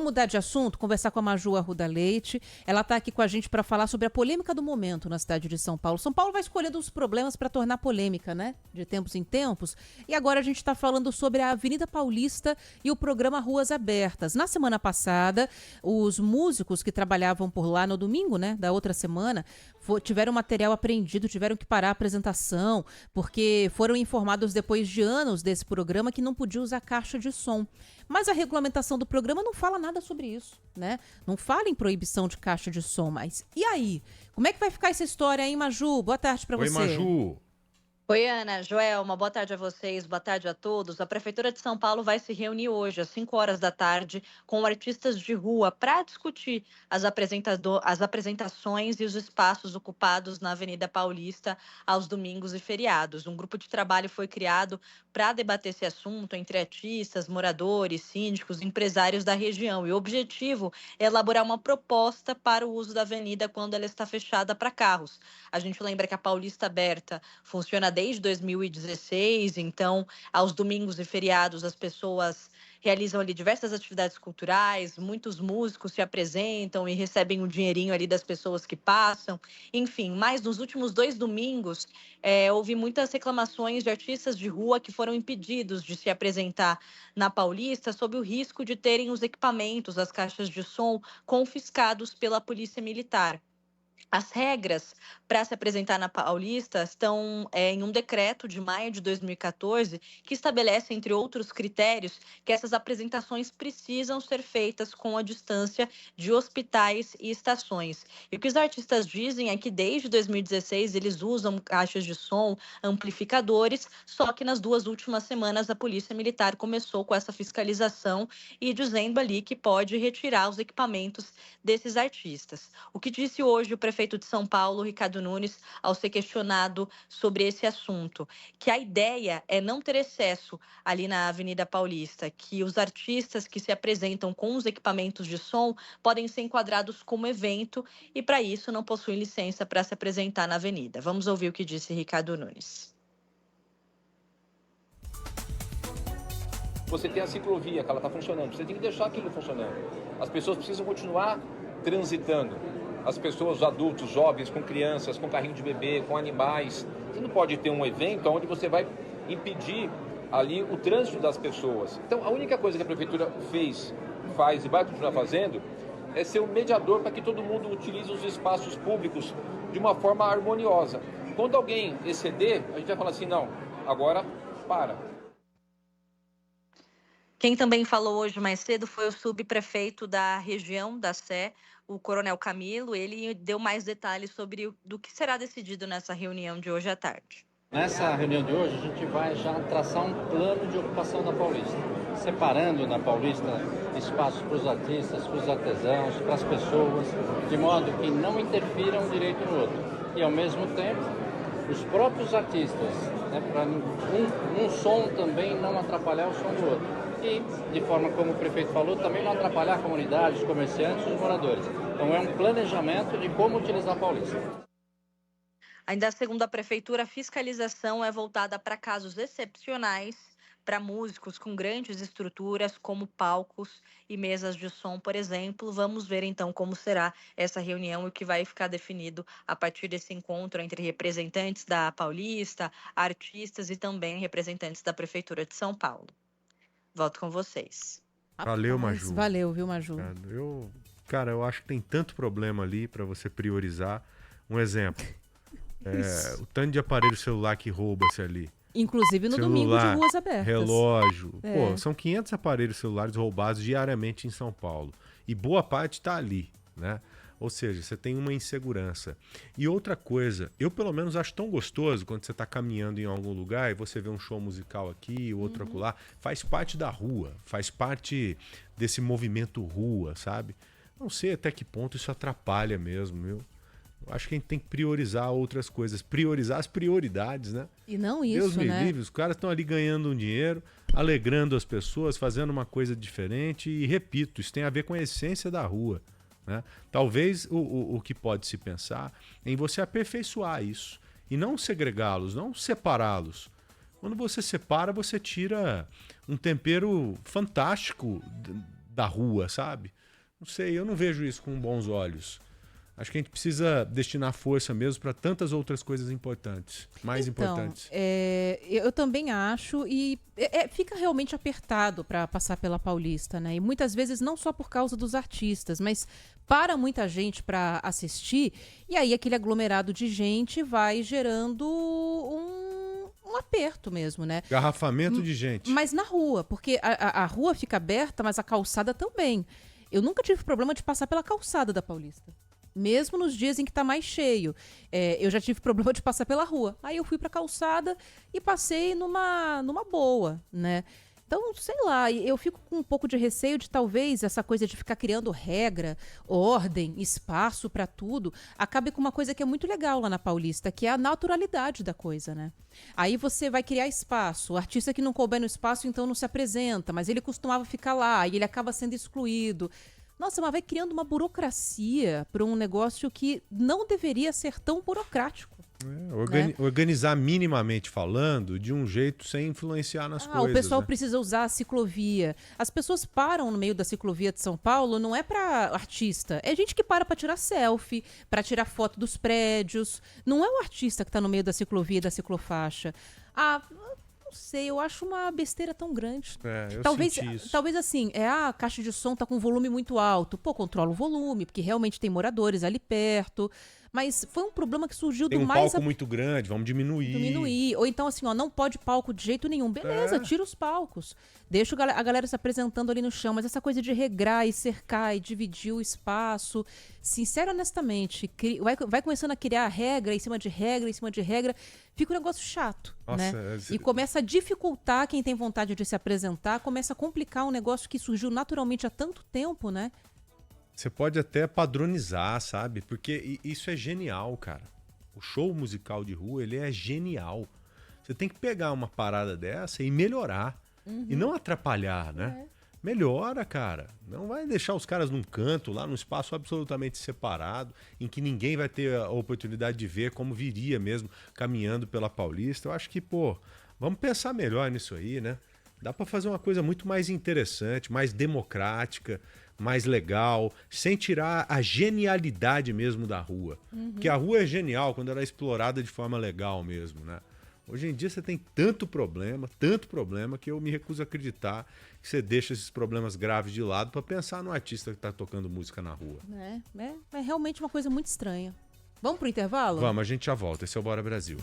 mudar de assunto, conversar com a Maju Arruda Leite. Ela está aqui com a gente para falar sobre a polêmica do momento na cidade de São Paulo. São Paulo vai escolhendo os problemas para tornar polêmica, né? De tempos em tempos. E agora a gente está falando sobre a Avenida Paulista e o programa Ruas Abertas. Na semana passada, os músicos que trabalhavam por lá no domingo, né, da outra semana, tiveram material apreendido, tiveram que parar a apresentação, porque foram informados depois de anos desse programa que não podia usar caixa de som. Mas a regulamentação do programa não fala nada sobre isso, né? Não fala em proibição de caixa de som, mas e aí? Como é que vai ficar essa história, hein, Maju? Boa tarde para você. Oi, Maju. Oi, Ana, Joelma, boa tarde a vocês, boa tarde a todos. A Prefeitura de São Paulo vai se reunir hoje, às 5 horas da tarde, com artistas de rua para discutir as apresentações e os espaços ocupados na Avenida Paulista aos domingos e feriados. Um grupo de trabalho foi criado para debater esse assunto entre artistas, moradores, síndicos, empresários da região. E o objetivo é elaborar uma proposta para o uso da avenida quando ela está fechada para carros. A gente lembra que a Paulista Aberta funciona desde 2016, então, aos domingos e feriados, as pessoas realizam ali diversas atividades culturais, muitos músicos se apresentam e recebem um dinheirinho ali das pessoas que passam, enfim. Mas nos últimos 2 domingos, houve muitas reclamações de artistas de rua que foram impedidos de se apresentar na Paulista sob o risco de terem os equipamentos, as caixas de som, confiscados pela Polícia Militar. As regras para se apresentar na Paulista estão em um decreto de maio de 2014 que estabelece, entre outros critérios, que essas apresentações precisam ser feitas com a distância de hospitais e estações. E o que os artistas dizem é que desde 2016 eles usam caixas de som, amplificadores, só que nas 2 últimas semanas a Polícia Militar começou com essa fiscalização e dizendo ali que pode retirar os equipamentos desses artistas. O que disse hoje o prefeito de São Paulo, Ricardo Nunes, ao ser questionado sobre esse assunto, que a ideia é não ter excesso ali na Avenida Paulista, que os artistas que se apresentam com os equipamentos de som podem ser enquadrados como evento e, para isso, não possuem licença para se apresentar na avenida. Vamos ouvir o que disse Ricardo Nunes. Você tem a ciclovia, que ela está funcionando, você tem que deixar aquilo funcionando. As pessoas precisam continuar transitando. As pessoas, os adultos, jovens, com crianças, com carrinho de bebê, com animais. Você não pode ter um evento onde você vai impedir ali o trânsito das pessoas. Então, a única coisa que a prefeitura faz e vai continuar fazendo é ser um mediador para que todo mundo utilize os espaços públicos de uma forma harmoniosa. Quando alguém exceder, a gente vai falar assim, não, agora para. Quem também falou hoje mais cedo foi o subprefeito da região da Sé, o Coronel Camilo. Ele deu mais detalhes sobre do que será decidido nessa reunião de hoje à tarde. Nessa reunião de hoje, a gente vai já traçar um plano de ocupação da Paulista, separando na Paulista espaços para os artistas, para os artesãos, para as pessoas, de modo que não interfiram um direito no outro. E, ao mesmo tempo, os próprios artistas, né, para um som também não atrapalhar o som do outro. E, de forma como o prefeito falou, também não atrapalhar a comunidade, os comerciantes e os moradores. Então é um planejamento de como utilizar a Paulista. Ainda segundo a prefeitura, a fiscalização é voltada para casos excepcionais, para músicos com grandes estruturas, como palcos e mesas de som, por exemplo. Vamos ver então como será essa reunião e o que vai ficar definido a partir desse encontro entre representantes da Paulista, artistas e também representantes da Prefeitura de São Paulo. Volto com vocês. Valeu, Maju. Valeu, viu, Maju? Cara, eu acho que tem tanto problema ali para você priorizar. Um exemplo, o tanto de aparelho celular que rouba-se ali. Inclusive no domingo de Ruas Abertas. Relógio. Pô, são 500 aparelhos celulares roubados diariamente em São Paulo. E boa parte está ali, né? Ou seja, você tem uma insegurança. E outra coisa, eu pelo menos acho tão gostoso quando você está caminhando em algum lugar e você vê um show musical aqui, outro acolá. Faz parte da rua, faz parte desse movimento rua, sabe? Não sei até que ponto isso atrapalha mesmo, viu? Eu acho que a gente tem que priorizar outras coisas, priorizar as prioridades, né? E não isso, Deus me né? livre, os caras estão ali ganhando um dinheiro, alegrando as pessoas, fazendo uma coisa diferente e, repito, isso tem a ver com a essência da rua. Né? Talvez o que pode se pensar é em você aperfeiçoar isso e não segregá-los, não separá-los. Quando você separa, você tira um tempero fantástico da rua, sabe? Não sei, eu não vejo isso com bons olhos. Acho que a gente precisa destinar força mesmo para tantas outras coisas importantes, mais importantes. Eu também acho, e fica realmente apertado para passar pela Paulista, né? E muitas vezes não só por causa dos artistas, mas para muita gente para assistir, e aí aquele aglomerado de gente vai gerando um aperto mesmo, né? Garrafamento de gente. Mas na rua, porque a rua fica aberta, mas a calçada também. Eu nunca tive problema de passar pela calçada da Paulista. Mesmo nos dias em que tá mais cheio. Eu já tive problema de passar pela rua. Aí eu fui pra calçada e passei numa boa, né? Então, sei lá, eu fico com um pouco de receio de talvez essa coisa de ficar criando regra, ordem, espaço pra tudo, acabe com uma coisa que é muito legal lá na Paulista, que é a naturalidade da coisa, né? Aí você vai criar espaço, o artista que não couber no espaço então não se apresenta, mas ele costumava ficar lá e ele acaba sendo excluído. Nossa, mas vai criando uma burocracia para um negócio que não deveria ser tão burocrático. Né? Organizar minimamente falando de um jeito sem influenciar nas coisas. O pessoal né? precisa usar a ciclovia. As pessoas param no meio da ciclovia de São Paulo, não é para artista. É gente que para tirar selfie, para tirar foto dos prédios. Não é o artista que está no meio da ciclovia e da ciclofaixa. Não sei, eu acho uma besteira tão grande. Talvez assim, a caixa de som tá com volume muito alto. Pô, controla o volume, porque realmente tem moradores ali perto. Mas foi um problema que surgiu tem do mais... Tem um palco muito grande, vamos diminuir. Ou então assim, não pode palco de jeito nenhum. Beleza, tira os palcos. Deixa a galera se apresentando ali no chão. Mas essa coisa de regrar e cercar e dividir o espaço... Sincero, honestamente, vai começando a criar regra em cima de regra, em cima de regra. Fica um negócio chato, né? E começa a dificultar quem tem vontade de se apresentar. Começa a complicar um negócio que surgiu naturalmente há tanto tempo, né? Você pode até padronizar, sabe? Porque isso é genial, cara. O show musical de rua, ele é genial. Você tem que pegar uma parada dessa e melhorar. E não atrapalhar, né? Melhora, cara. Não vai deixar os caras num canto, lá num espaço absolutamente separado, em que ninguém vai ter a oportunidade de ver como viria mesmo caminhando pela Paulista. Eu acho que, vamos pensar melhor nisso aí, né? Dá pra fazer uma coisa muito mais interessante, mais democrática, mais legal, sem tirar a genialidade mesmo da rua. Porque a rua é genial quando ela é explorada de forma legal mesmo, né? Hoje em dia você tem tanto problema, que eu me recuso a acreditar que você deixa esses problemas graves de lado para pensar no artista que tá tocando música na rua. É realmente uma coisa muito estranha. Vamos pro intervalo? Vamos, a gente já volta. Esse é o Bora Brasil.